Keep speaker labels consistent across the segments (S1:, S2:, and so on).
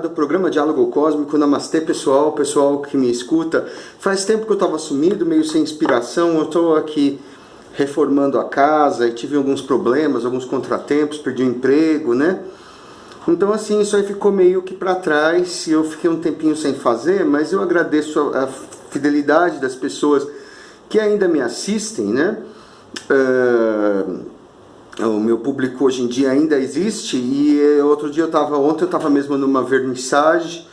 S1: do programa Diálogo Cósmico. Namastê, pessoal que me escuta. Faz tempo que eu estava sumido, meio sem inspiração. Eu estou aqui reformando a casa e tive alguns problemas, alguns contratempos, perdi o emprego, né? Então, assim, isso aí ficou meio que para trás e eu fiquei um tempinho sem fazer, mas eu agradeço a fidelidade das pessoas que ainda me assistem, né? O meu público hoje em dia ainda existe e ontem eu estava mesmo numa vernissage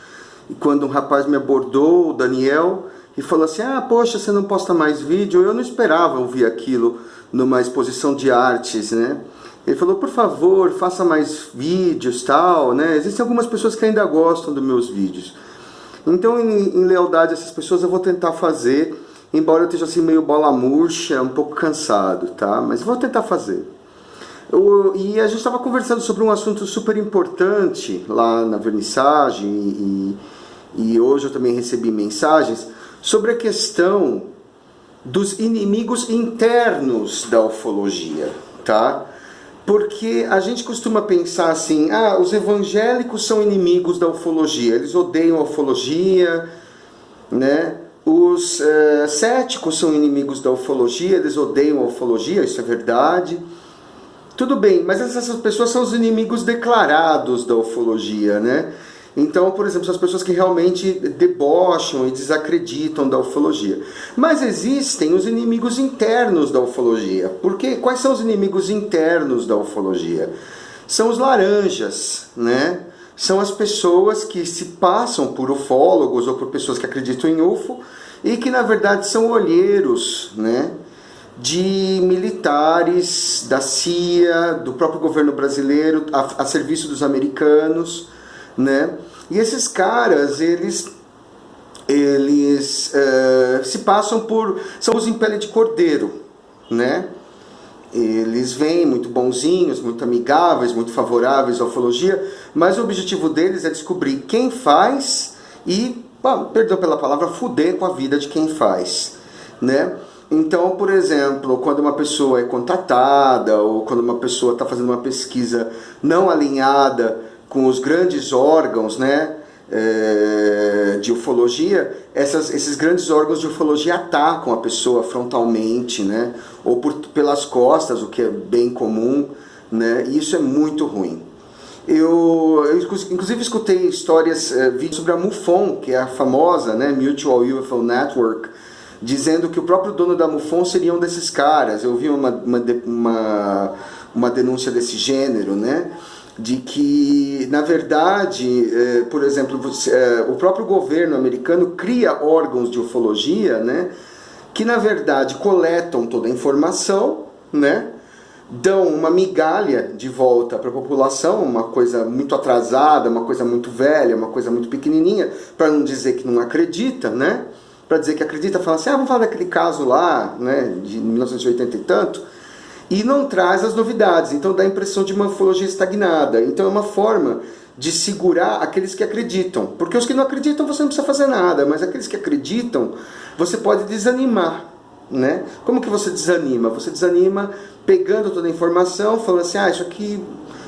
S1: e quando um rapaz me abordou, o Daniel, e falou assim, poxa, você não posta mais vídeo? Eu não esperava ouvir aquilo numa exposição de artes, né? Ele falou, por favor, faça mais vídeos, tal, né? Existem algumas pessoas que ainda gostam dos meus vídeos. Então, em lealdade a essas pessoas, eu vou tentar fazer, embora eu esteja assim meio bola murcha, um pouco cansado, tá? Mas vou tentar fazer. E a gente estava conversando sobre um assunto super importante lá na vernissagem e hoje eu também recebi mensagens sobre a questão dos inimigos internos da ufologia, tá? Porque a gente costuma pensar assim, os evangélicos são inimigos da ufologia, eles odeiam a ufologia, né? Os céticos são inimigos da ufologia, eles odeiam a ufologia, isso é verdade. Tudo bem, mas essas pessoas são os inimigos declarados da ufologia, né? Então, por exemplo, são as pessoas que realmente debocham e desacreditam da ufologia. Mas existem os inimigos internos da ufologia. Porque quais são os inimigos internos da ufologia? São os laranjas, né? São as pessoas que se passam por ufólogos ou por pessoas que acreditam em UFO e que, na verdade, são olheiros, né? De militares, da CIA, do próprio governo brasileiro, a serviço dos americanos, né? E esses caras, eles se passam por... são os em pele de cordeiro, né? Eles vêm muito bonzinhos, muito amigáveis, muito favoráveis à ufologia, mas o objetivo deles é descobrir quem faz e, perdão pela palavra, fuder com a vida de quem faz, né? Então, por exemplo, quando uma pessoa é contratada ou quando uma pessoa está fazendo uma pesquisa não alinhada com os grandes órgãos, né, de ufologia, esses grandes órgãos de ufologia atacam a pessoa frontalmente, né, ou pelas costas, o que é bem comum, né, e isso é muito ruim. Eu inclusive escutei vídeos sobre a MUFON, que é a famosa, né, Mutual UFO Network, dizendo que o próprio dono da MUFON seria um desses caras. Eu vi uma denúncia desse gênero, né? De que, na verdade, por exemplo, o próprio governo americano cria órgãos de ufologia, né? Que, na verdade, coletam toda a informação, né? Dão uma migalha de volta para a população, uma coisa muito atrasada, uma coisa muito velha, uma coisa muito pequenininha, para não dizer que não acredita, né? Para dizer que acredita, fala assim, vamos falar daquele caso lá, né, de 1980 e tanto, e não traz as novidades, então dá a impressão de uma ufologia estagnada. Então é uma forma de segurar aqueles que acreditam, porque os que não acreditam você não precisa fazer nada, mas aqueles que acreditam, você pode desanimar, né? Como que você desanima? Você desanima pegando toda a informação, falando assim, isso aqui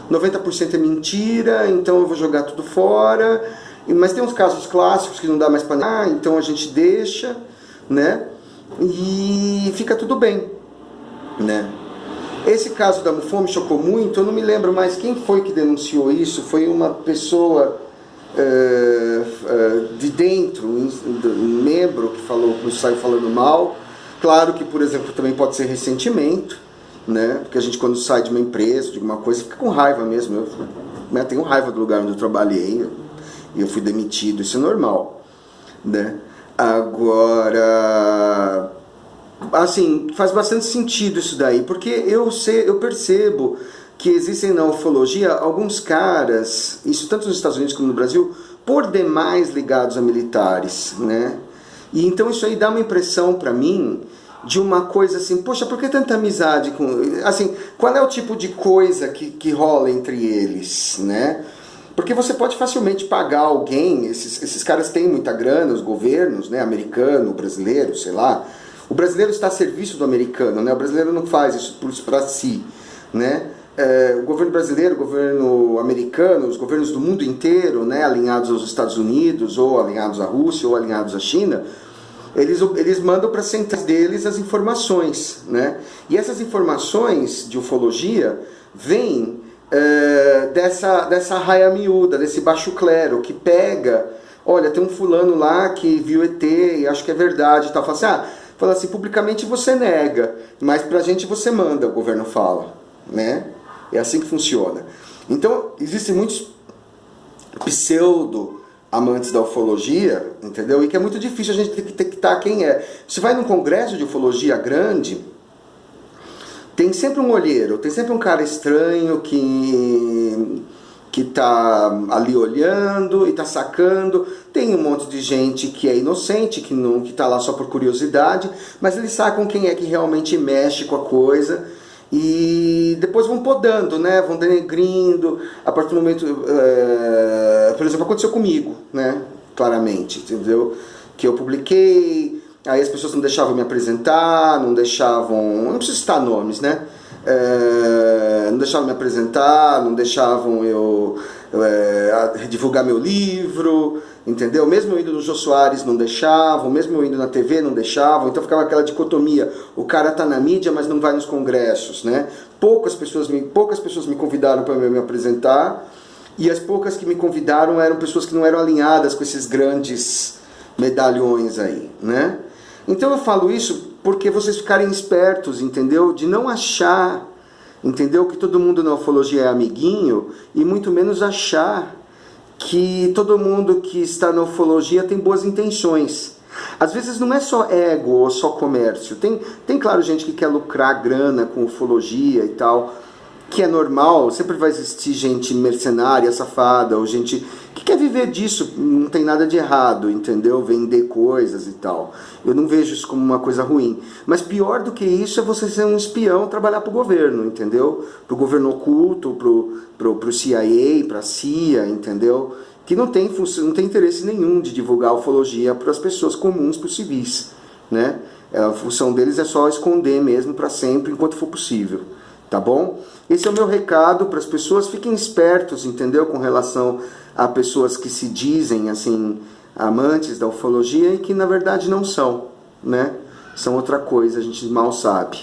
S1: 90% é mentira, então eu vou jogar tudo fora. Mas tem uns casos clássicos que não dá mais para então a gente deixa, né? E fica tudo bem, né? Esse caso da MUFON me chocou muito, eu não me lembro mais quem foi que denunciou isso, foi uma pessoa de dentro, um membro que saiu falando mal. Claro que, por exemplo, também pode ser ressentimento, né? Porque a gente quando sai de uma empresa, de alguma coisa, fica com raiva mesmo. Eu tenho raiva do lugar onde eu trabalhei, eu fui demitido, isso é normal, né? Agora, assim, faz bastante sentido isso daí, porque eu percebo que existem na ufologia alguns caras, isso tanto nos Estados Unidos como no Brasil, por demais ligados a militares, né? E então isso aí dá uma impressão para mim de uma coisa assim, poxa, por que tanta amizade com... Assim, qual é o tipo de coisa que rola entre eles, né? Porque você pode facilmente pagar alguém, esses caras têm muita grana, os governos, né, americano, brasileiro, sei lá. O brasileiro está a serviço do americano, né? O brasileiro não faz isso para si, né? o governo brasileiro, o governo americano, os governos do mundo inteiro, né, alinhados aos Estados Unidos, ou alinhados à Rússia, ou alinhados à China, eles mandam para centrais deles as informações, né? E essas informações de ufologia vêm dessa raia miúda, desse baixo clero, que pega, olha, tem um fulano lá que viu ET e acho que é verdade e tal. Fala assim, publicamente você nega, mas pra gente você manda, o governo fala, né? É assim que funciona. Então, existem muitos pseudo amantes da ufologia, entendeu? E que é muito difícil a gente detectar quem é. Você vai num congresso de ufologia grande, tem sempre um olheiro, tem sempre um cara estranho que tá ali olhando e tá sacando. Tem um monte de gente que é inocente, que tá lá só por curiosidade, mas eles sacam quem é que realmente mexe com a coisa. E depois vão podando, né? Vão denegrindo. A partir do momento, por exemplo, aconteceu comigo, né? Claramente, entendeu? Que eu publiquei, aí as pessoas não deixavam me apresentar, não preciso citar nomes, né? Não deixavam me apresentar, não deixavam eu divulgar meu livro, entendeu? Mesmo eu indo no Jô Soares não deixavam, mesmo eu indo na TV não deixavam, então ficava aquela dicotomia, o cara tá na mídia mas não vai nos congressos, né? Poucas pessoas me convidaram para me apresentar, e as poucas que me convidaram eram pessoas que não eram alinhadas com esses grandes medalhões aí, né? Então eu falo isso porque vocês ficarem espertos, entendeu? De não achar, entendeu? Que todo mundo na ufologia é amiguinho, e muito menos achar que todo mundo que está na ufologia tem boas intenções. Às vezes não é só ego ou só comércio. Tem claro, gente que quer lucrar grana com ufologia e tal, que é normal, sempre vai existir gente mercenária, safada, ou gente que quer viver disso, não tem nada de errado, entendeu? Vender coisas e tal. Eu não vejo isso como uma coisa ruim. Mas pior do que isso é você ser um espião, trabalhar para o governo, entendeu? Para o governo oculto, pro CIA, para a CIA, entendeu? Que não tem interesse nenhum de divulgar a ufologia para as pessoas comuns, para os civis, né? A função deles é só esconder mesmo para sempre, enquanto for possível. Tá bom? Esse é o meu recado para as pessoas. Fiquem espertos, entendeu? Com relação a pessoas que se dizem, assim, amantes da ufologia e que na verdade não são, né? São outra coisa, a gente mal sabe.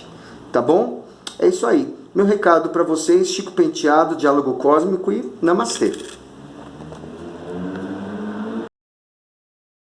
S1: Tá bom? É isso aí. Meu recado para vocês, Chico Penteado, Diálogo Cósmico, e namastê.